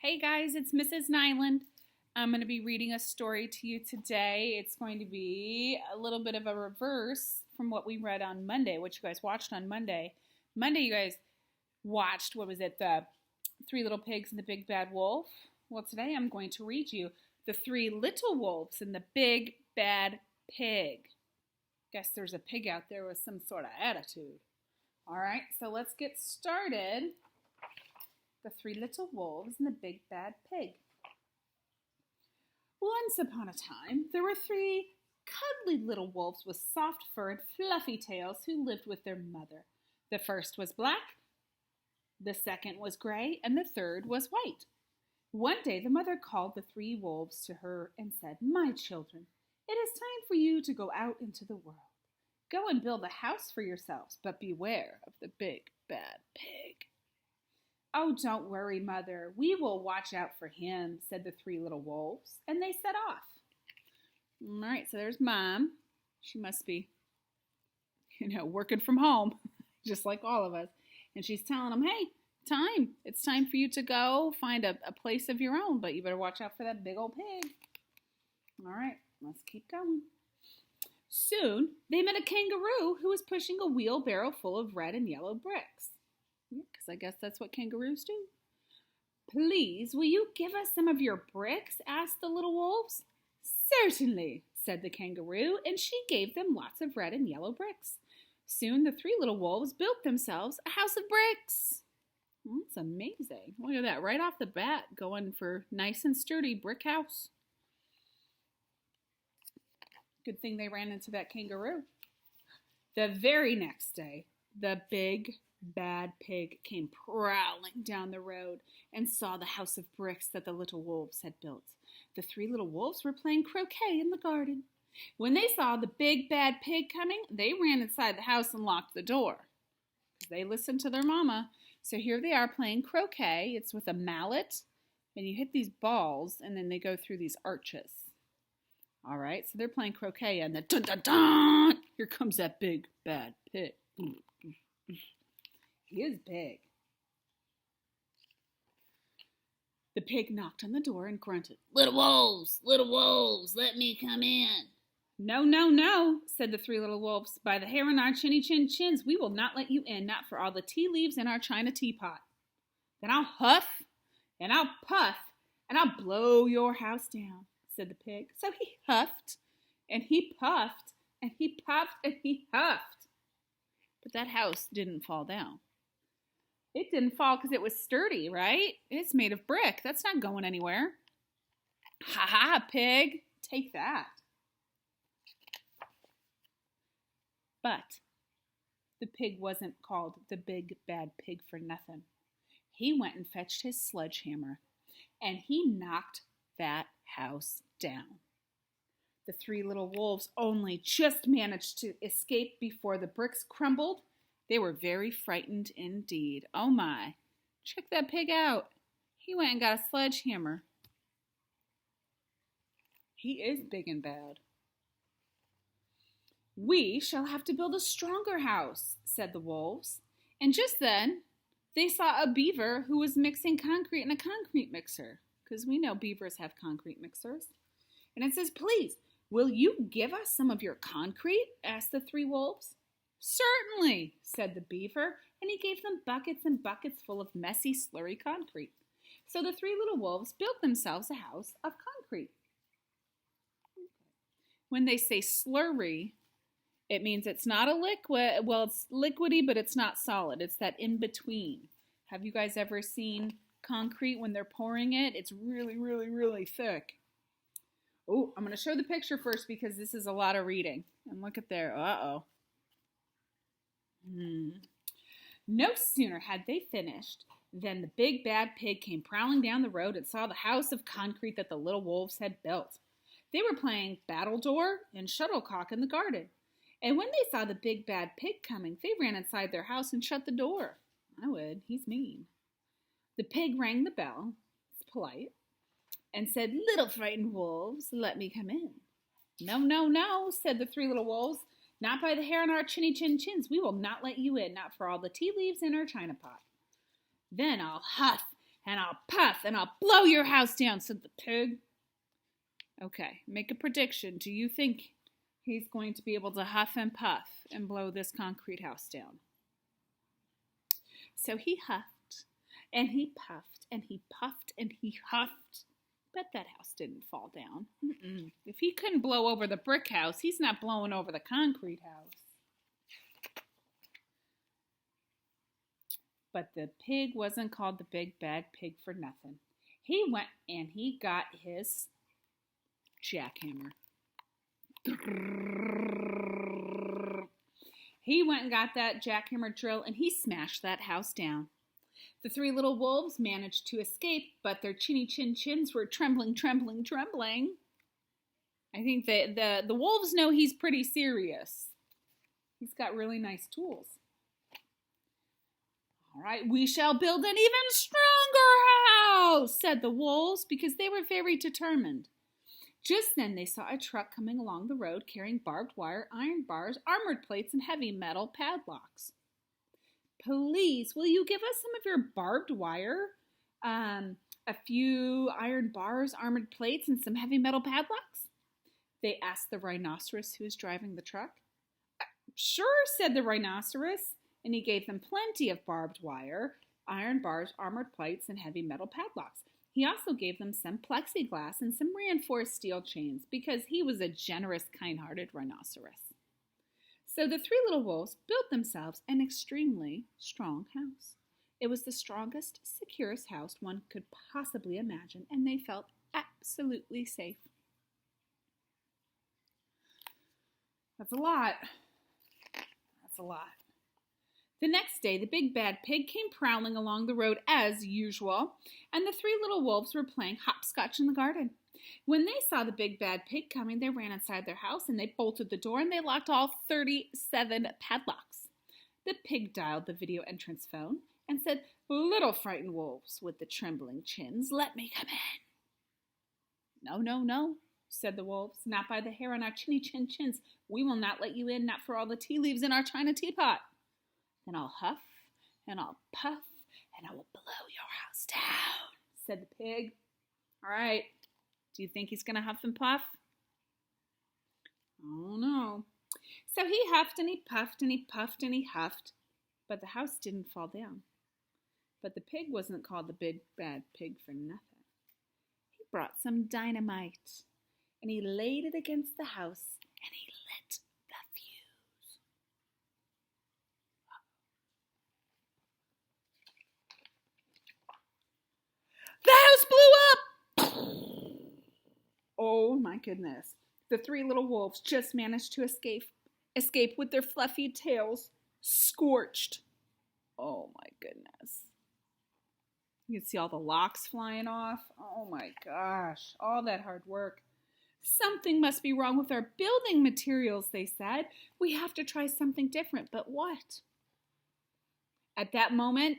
Hey guys, it's Mrs. Nyland. I'm going to be reading a story to you today. It's going to be a little bit of a reverse from what we read on Monday, what you guys watched on Monday. Monday, you guys watched, what was it, the Three Little Pigs and the Big Bad Wolf? Well, today I'm going to read you the Three Little Wolves and the Big Bad Pig. Guess there's a pig out there with some sort of attitude. All right, so let's get started. The Three Little Wolves and the Big Bad Pig. Once upon a time, there were three cuddly little wolves with soft fur and fluffy tails who lived with their mother. The first was black, the second was gray, and the third was white. One day the mother called the three wolves to her and said, "My children, it is time for you to go out into the world. Go and build a house for yourselves, but beware of the Big Bad Pig." "Oh, don't worry, Mother. We will watch out for him," said the three little wolves, and they set off. All right, so there's Mom. She must be, working from home, just like all of us. And she's telling them, hey, it's time for you to go find a place of your own, but you better watch out for that big old pig. All right, let's keep going. Soon, they met a kangaroo who was pushing a wheelbarrow full of red and yellow bricks. Because I guess that's what kangaroos do. "Please, will you give us some of your bricks?" asked the little wolves. "Certainly," said the kangaroo, and she gave them lots of red and yellow bricks. Soon the three little wolves built themselves a house of bricks. That's amazing. Look at that, right off the bat, going for nice and sturdy brick house. Good thing they ran into that kangaroo. The very next day, the Big Bad Pig came prowling down the road and saw the house of bricks that the little wolves had built. The three little wolves were playing croquet in the garden. When they saw the Big Bad Pig coming, they ran inside the house and locked the door. They listened to their mama. So here they are playing croquet. It's with a mallet, and you hit these balls, and then they go through these arches. All right, so they're playing croquet, and then dun-dun-dun, here comes that Big Bad Pig. He is big. The pig knocked on the door and grunted, little wolves, let me come in." "No, no, no," said the three little wolves. "By the hair on our chins, we will not let you in, not for all the tea leaves in our china teapot. Then I'll huff, and I'll puff, and I'll blow your house down," said the pig. So he huffed, and he puffed, and he puffed, and he huffed. But that house didn't fall down. It didn't fall because it was sturdy, right? It's made of brick. That's not going anywhere. "Ha ha, pig. Take that." But the pig wasn't called the Big Bad Pig for nothing. He went and fetched his sledgehammer, and he knocked that house down. The three little wolves only just managed to escape before the bricks crumbled. They were very frightened indeed. Oh my, check that pig out. He went and got a sledgehammer. He is big and bad. "We shall have to build a stronger house," said the wolves. And just then, they saw a beaver who was mixing concrete in a concrete mixer. Because we know beavers have concrete mixers. And it says, "Please, will you give us some of your concrete?" asked the three wolves. "Certainly," said the beaver, and he gave them buckets and buckets full of messy, slurry concrete. So the three little wolves built themselves a house of concrete. When they say slurry, it means it's not a liquid. Well, it's liquidy, but it's not solid. It's that in between. Have you guys ever seen concrete when they're pouring it? It's really, really, really thick. Oh, I'm going to show the picture first because this is a lot of reading. And look at there. Uh-oh. No sooner had they finished than the Big Bad Pig came prowling down the road and saw the house of concrete that the little wolves had built. They were playing battledore and shuttlecock in the garden. And when they saw the Big Bad Pig coming, they ran inside their house and shut the door. I would. He's mean. The pig rang the bell, it's polite, and said, "Little frightened wolves, let me come in." "No, no, no," said the three little wolves. "Not by the hair on our chins. We will not let you in, not for all the tea leaves in our china pot." "Then I'll huff, and I'll puff, and I'll blow your house down, said the pig. Okay, make a prediction. Do you think he's going to be able to huff and puff and blow this concrete house down? So he huffed, and he puffed, and he puffed, and he huffed. But that house didn't fall down. If he couldn't blow over the brick house, he's not blowing over the concrete house. But the pig wasn't called the big bad pig for nothing. He went and he got his jackhammer. He went and got that jackhammer drill and he smashed that house down. The three little wolves managed to escape, but their chinny chin chins were trembling, trembling, trembling. I think the wolves know he's pretty serious. He's got really nice tools. All right, we shall build an even stronger house, said the wolves, because they were very determined. Just then they saw a truck coming along the road carrying barbed wire, iron bars, armored plates, and heavy metal padlocks. Please, will you give us some of your barbed wire, a few iron bars, armored plates, and some heavy metal padlocks? They asked the rhinoceros who was driving the truck. Sure, said the rhinoceros, and he gave them plenty of barbed wire, iron bars, armored plates, and heavy metal padlocks. He also gave them some plexiglass and some reinforced steel chains because he was a generous, kind-hearted rhinoceros. So the three little wolves built themselves an extremely strong house. It was the strongest, securest house one could possibly imagine, and they felt absolutely safe. That's a lot. That's a lot. The next day, the big bad pig came prowling along the road as usual, and the three little wolves were playing hopscotch in the garden. When they saw the big bad pig coming, they ran inside their house and they bolted the door and they locked all 37 padlocks. The pig dialed the video entrance phone and said, "Little frightened wolves with the trembling chins, let me come in." "No, no, no," said the wolves, "not by the hair on our chinny chin chins. We will not let you in, not for all the tea leaves in our china teapot." "Then I'll huff and I'll puff and I will blow your house down," said the pig. "All right. Do you think he's going to huff and puff?" "Oh, no." So he huffed and he puffed and he puffed and he huffed, but the house didn't fall down. But the pig wasn't called the big bad pig for nothing. He brought some dynamite and he laid it against the house and he lit the fuse. The house blew up! Oh my goodness. The three little wolves just managed to escape with their fluffy tails scorched. Oh my goodness. You can see all the locks flying off. Oh my gosh, all that hard work. Something must be wrong with our building materials, they said. We have to try something different, but what? At that moment,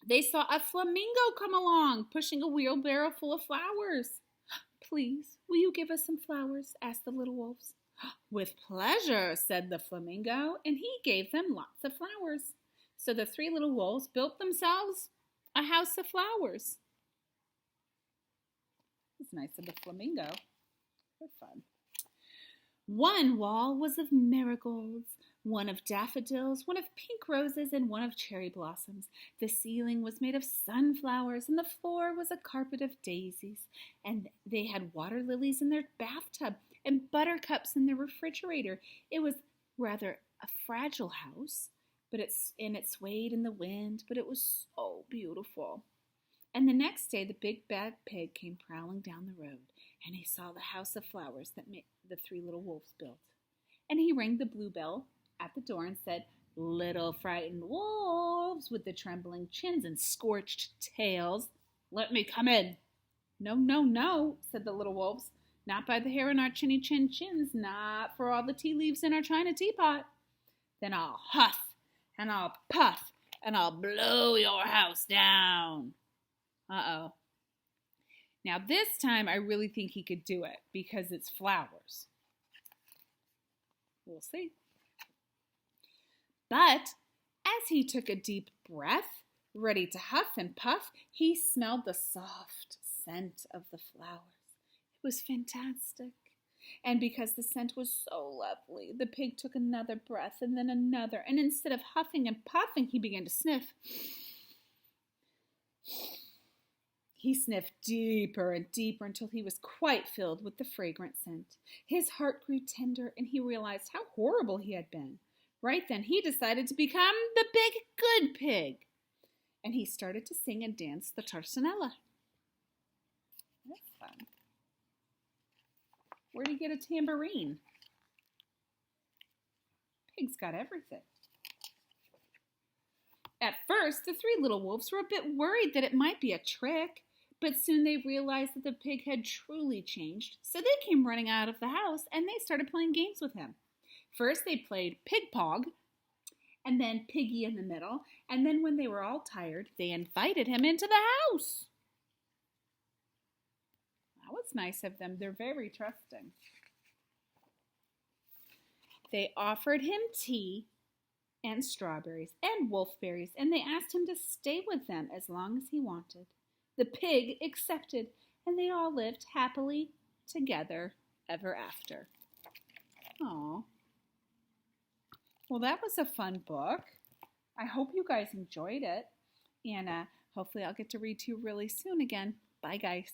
they saw a flamingo come along, pushing a wheelbarrow full of flowers. "Please, will you give us some flowers?" asked the little wolves. "With pleasure," said the flamingo, and he gave them lots of flowers. So the three little wolves built themselves a house of flowers. It's nice of the flamingo. They're fun. One wall was of marigolds, one of daffodils, one of pink roses, and one of cherry blossoms. The ceiling was made of sunflowers, and the floor was a carpet of daisies. And they had water lilies in their bathtub and buttercups in their refrigerator. It was rather a fragile house, but it swayed in the wind, but it was so beautiful. And the next day, the big bad pig came prowling down the road, and he saw the house of flowers that the three little wolves built. And he rang the blue bell at the door and said, "Little frightened wolves with the trembling chins and scorched tails, let me come in." "No, no, no," said the little wolves. "Not by the hair on our chinny chin chins, not for all the tea leaves in our china teapot." "Then I'll huff and I'll puff and I'll blow your house down." Uh-oh. Now this time I really think he could do it because it's flowers. We'll see. But as he took a deep breath, Ready to huff and puff, he smelled the soft scent of the flowers. It was fantastic. And because the scent was so lovely, the pig took another breath and then another, and instead of huffing and puffing, he began to sniff. He sniffed deeper and deeper until he was quite filled with the fragrant scent. His heart grew tender, and he realized how horrible he had been. Right then, he decided to become the big good pig. And he started to sing and dance the Tarsanella. That's fun. Where'd he get a tambourine? Pig's got everything. At first, the three little wolves were a bit worried that it might be a trick, but soon they realized that the pig had truly changed, so they came running out of the house and they started playing games with him. First, they played Pig Pog, and then Piggy in the middle, and then when they were all tired, they invited him into the house. That was nice of them. They're very trusting. They offered him tea and strawberries and wolfberries, and they asked him to stay with them as long as he wanted. The pig accepted, and they all lived happily together ever after. Aww. Well, that was a fun book. I hope you guys enjoyed it, and hopefully I'll get to read to you really soon again. Bye, guys.